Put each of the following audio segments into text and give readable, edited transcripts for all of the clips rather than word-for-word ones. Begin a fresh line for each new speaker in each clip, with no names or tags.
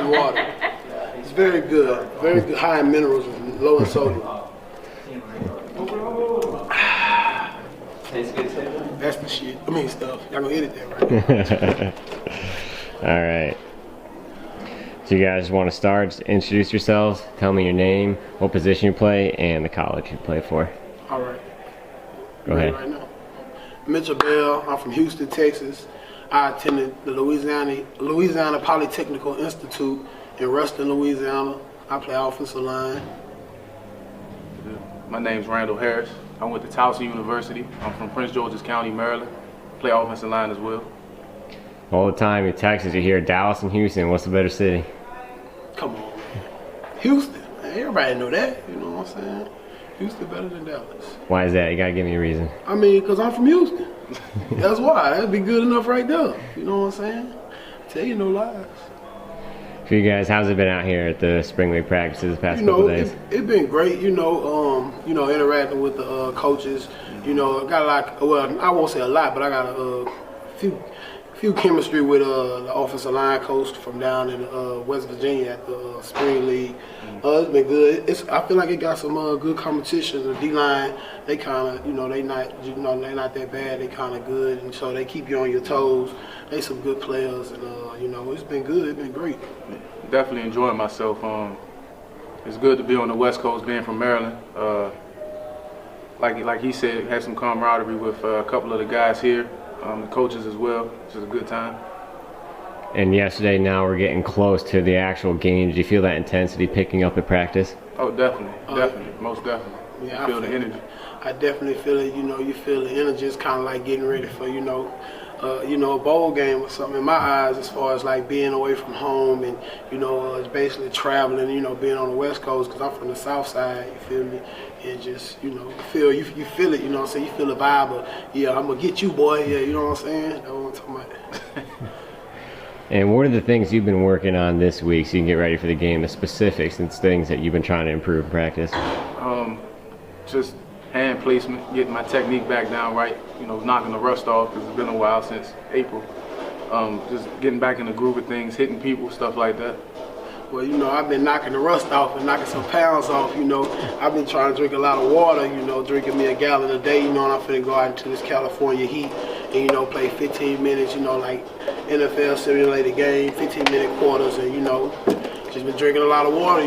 Sparkling water. It's very good. Very good, high in minerals and low in sodium.
Tastes good too.
That's the shit. I mean stuff. Y'all gonna edit that, right?
All right. So you guys want to start? Just introduce yourselves. Tell me your name, what position you play, and the college you play for.
All right.
Go ahead.
Right now. Mitchell Bell. I'm from Houston, Texas. I attended the Louisiana Polytechnical Institute in Ruston, Louisiana. I play offensive line.
My name's Randall Harris. I went to Towson University. I'm from Prince George's County, Maryland. Play offensive line as well.
All the time in Texas, you hear Dallas and Houston. What's the better city?
Come on, man. Houston. Man, everybody know that. You know what I'm saying? Houston better than Dallas.
Why is that? You gotta give me a reason.
I mean, because I'm from Houston. That's why. That'd be good enough right there. You know what I'm saying? Tell you no lies.
For you guys, how's it been out here at the spring league practices the past couple days?
It's been great. Interacting with the coaches. I got a lot. Well, I won't say a lot, but I got a few chemistry with the offensive line coach from down in West Virginia at the spring league. It's been good. I feel like it got some good competition. The D line, they kind of, they're not that bad. They kind of good, and so they keep you on your toes. They some good players, and it's been good. It's been great.
Definitely enjoying myself. It's good to be on the West Coast, being from Maryland. Like he said, had some camaraderie with a couple of the guys here, the coaches as well. It's just a good time.
And yesterday, now we're getting close to the actual game. Did you feel that intensity picking up at practice?
Oh, definitely, most definitely.
Yeah,
I feel the energy.
I definitely feel it. You feel the energy. It's kind of like getting ready for a bowl game or something. In my eyes, as far as like being away from home and it's basically traveling. Being on the West Coast because I'm from the South Side. You feel me? And just you feel it. You feel it. You feel the vibe. Of, yeah, I'm gonna get you, boy. Yeah, you know what I'm saying? That's what I'm talking about.
And what are the things you've been working on this week so you can get ready for the game, the specifics and things that you've been trying to improve in practice?
Just hand placement, getting my technique back down right, knocking the rust off because it's been a while since April. Just getting back in the groove of things, hitting people, stuff like that.
Well, I've been knocking the rust off and knocking some pounds off, I've been trying to drink a lot of water, drinking me a gallon a day, and I'm finna go out into this California heat and, play 15 minutes, like NFL simulated game, 15-minute quarters, and, just been drinking a lot of water,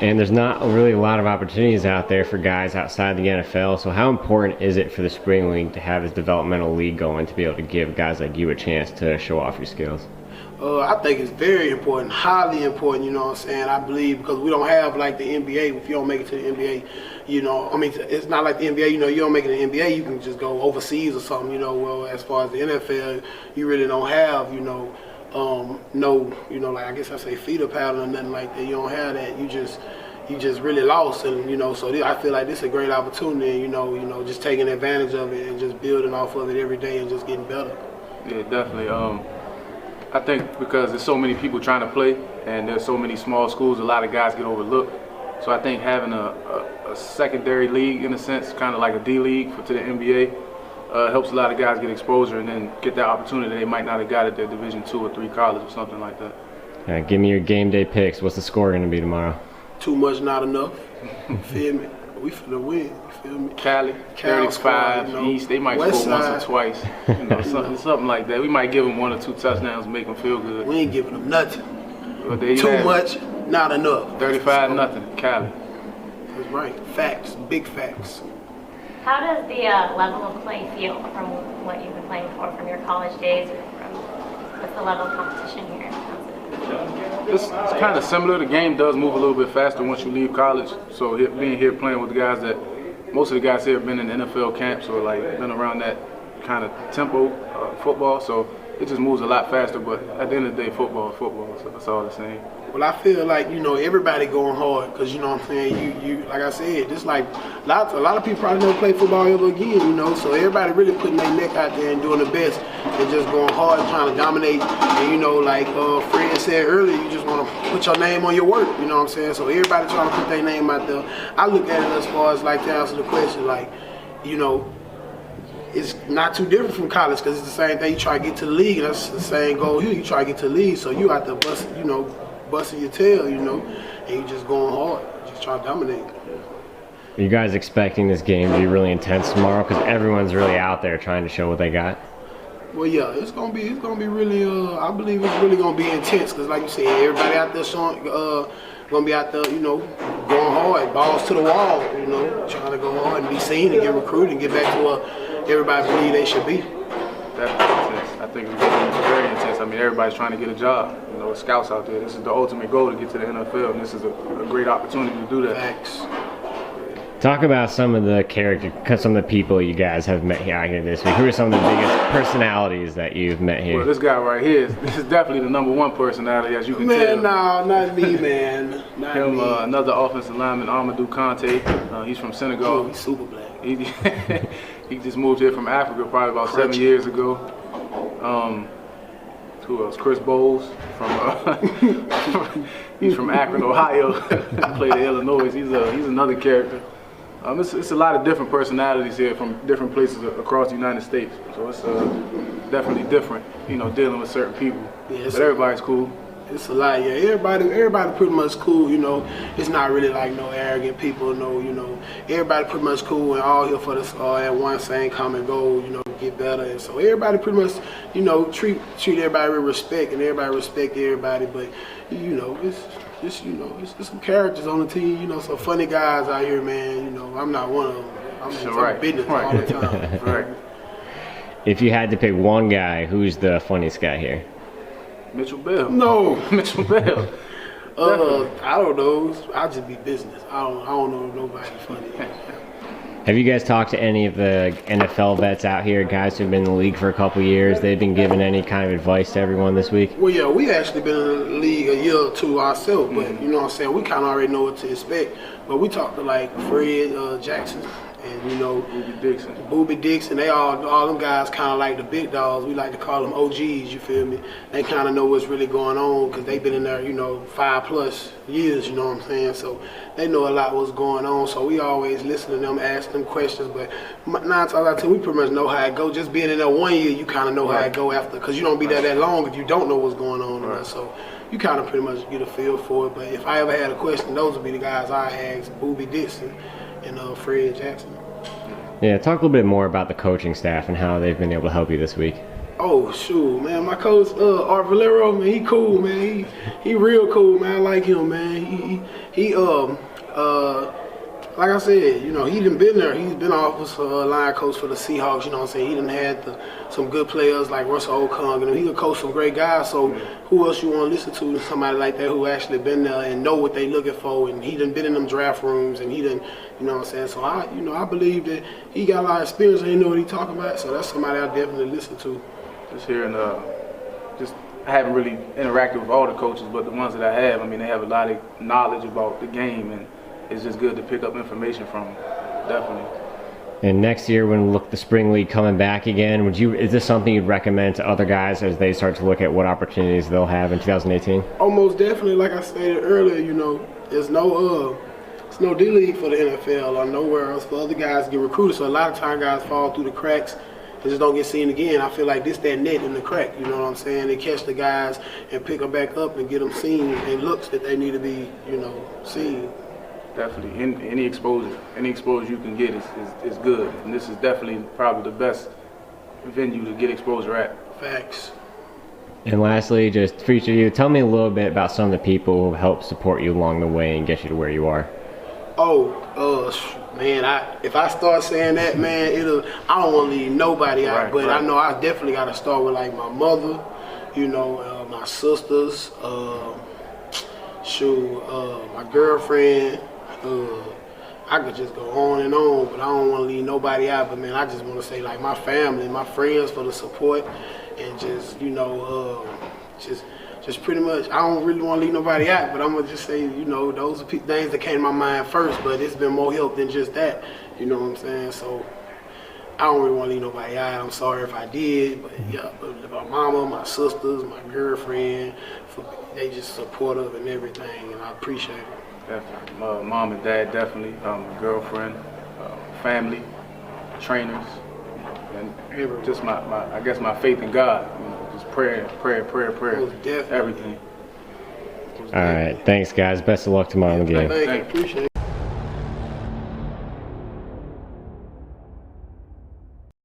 And there's not really a lot of opportunities out there for guys outside the NFL, so how important is it for the spring league to have this developmental league going to be able to give guys like you a chance to show off your skills?
I think it's very important, highly important, I believe, because we don't have like the NBA. If you don't make it to the NBA, it's not like the NBA, you don't make it to the NBA, you can just go overseas or something, well, as far as the NFL, you really don't have, like I guess I say feeder pattern or nothing like that. You don't have that. You just really lost, and so I feel like this is a great opportunity. Just taking advantage of it and just building off of it every day and just getting better.
Yeah, definitely. I think because there's so many people trying to play, and there's so many small schools, a lot of guys get overlooked. So I think having a secondary league, in a sense, kind of like a D league to the NBA, helps a lot of guys get exposure and then get that opportunity they might not have got at their Division II or III college or something like that.
All right, give me your game day picks. What's the score going to be tomorrow?
Too much, not enough. Feel me? We finna win. You feel me?
Cali 35, East, they might
West
score once
side.
or twice. Something like that. We might give them 1 or 2 touchdowns, make them feel good.
We ain't giving them nothing.
But there you
Too
have it.
much, not enough.
35-0, Cali.
That's right. Facts. Big facts.
How does the level of play feel from what you've been playing for, from your college days, or what's the level of competition here?
It's kind of similar. The game does move a little bit faster once you leave college. So being here playing with the guys that, most of the guys here have been in NFL camps or like been around that kind of tempo football. So it just moves a lot faster. But at the end of the day, football is football. So that's all the same.
Well, I feel like, everybody going hard because, what I'm saying, you like I said, just like a lot of people probably never play football ever again, so everybody really putting their neck out there and doing the best and just going hard and trying to dominate. And, like Fred said earlier, you just want to put your name on your work, you know what I'm saying? So everybody trying to put their name out there. I look at it as far as, like, to answer the question, like, it's not too different from college because it's the same thing. You try to get to the league, and that's the same goal here. You try to get to the league, so you have to busting your tail, and you just going hard, just try to dominate.
Are you guys expecting this game to be really intense tomorrow? Because everyone's really out there trying to show what they got.
Well, yeah, it's gonna be really. I believe it's really gonna be intense because, like you said, everybody out there showing, gonna be out there, going hard, balls to the wall, trying to go hard and be seen and get recruited and get back to what everybody believe they should be.
That's intense. I think it's going to be very intense. I mean, everybody's trying to get a job. Scouts out there. This is the ultimate goal to get to the NFL, and this is a great opportunity to do that.
Facts.
Talk about some of the some of the people you guys have met out here this week. Who are some of the biggest personalities that you've met here?
Well, this guy right here, this is definitely the #1 personality, as you can tell.
Man, no, not me, man. Not
him,
me.
Another offensive lineman, Amadou Kante. He's from Senegal.
Oh, he's super black.
He just moved here from Africa probably about 7 years ago. Who else? Chris Bowles he's from Akron, Ohio. Played at Illinois. He's another character. It's a lot of different personalities here from different places across the United States. So it's definitely different, dealing with certain people.
Yeah,
but everybody's cool.
It's a lot, yeah. Everybody pretty much cool, It's not really like no arrogant people, Everybody pretty much cool and all here for this at one same common goal, get better. And so everybody pretty much, treat everybody with respect and everybody respect everybody. But it's some characters on the team, some funny guys out here, man. I'm not one of them. I'm just business all the time.
Right.
If you had to pick one guy, who's the funniest guy here?
Mitchell Bell.
No.
Mitchell Bell.
I don't know. I'll just be business. I don't know nobody funny.
Have you guys talked to any of the NFL vets out here, guys who've been in the league for a couple years? They've been giving any kind of advice to everyone this week?
Well, yeah, we actually been in the league a year or two ourselves, but you know what I'm saying? We kind of already know what to expect. But we talked to like Fred Jackson and Booby Dixon. They all them guys kind of like the big dogs. We like to call them OGs. You feel me? They kind of know what's really going on because they've been in there, 5+ years. You know what I'm saying? So they know a lot what's going on. So we always listen to them, ask them questions. But 9 times out of 10, we pretty much know how it go. Just being in there 1 year, you kind of know how it go after, because you don't be there that long if you don't know what's going on. Right. So you kind of pretty much get a feel for it. But if I ever had a question, those would be the guys I ask: Booby Dixon and Fred Jackson.
Yeah, talk a little bit more about the coaching staff and how they've been able to help you this week.
Oh, shoot, man. My coach, Art Valero, man, he cool, man. He real cool, man. I like him, man. He like I said, he done been there. He's been offensive line coach for the Seahawks, you know what I'm saying? He done had some good players like Russell Okung, and he done coached some great guys. So who else you want to listen to? Somebody like that who actually been there and know what they looking for, and he done been in them draft rooms, and he done, you know what I'm saying? So I believe that he got a lot of experience and he know what he talking about. So that's somebody I definitely listen to.
Just hearing, I haven't really interacted with all the coaches, but the ones that I have, I mean, they have a lot of knowledge about the game, and it's just good to pick up information from them, definitely.
And next year, when we look the spring league coming back again, is this something you'd recommend to other guys as they start to look at what opportunities they'll have in 2018?
Almost definitely. Like I stated earlier, there's no D-League for the NFL or nowhere else for other guys to get recruited. So a lot of time guys fall through the cracks and just don't get seen again. I feel like this that net in the crack, you know what I'm saying? They catch the guys and pick them back up and get them seen and looks that they need to be, seen.
Definitely. Any exposure you can get is good. And this is definitely probably the best venue to get exposure at.
Facts.
And lastly, just for each of you, tell me a little bit about some of the people who helped support you along the way and get you to where you are.
Man, if I start saying that, man, I don't want to leave nobody out. But I know I definitely got to start with like my mother, my sisters, my girlfriend. I could just go on and on, but I don't want to leave nobody out. But man, I just want to say like my family, my friends for the support, and just just pretty much. I don't really want to leave nobody out, but I'm gonna just say those are things that came to my mind first. But it's been more help than just that. You know what I'm saying? So I don't really want to leave nobody out. I'm sorry if I did, but yeah, my mama, my sisters, my girlfriend, they just supportive and everything, and I appreciate it.
Definitely. Mom and dad, definitely. Girlfriend, family, trainers, and just I guess my faith in God. You know, just prayer,
Most definitely.
everything.
All right, thanks guys. Best of luck tomorrow in the game.
Thank you. Appreciate it.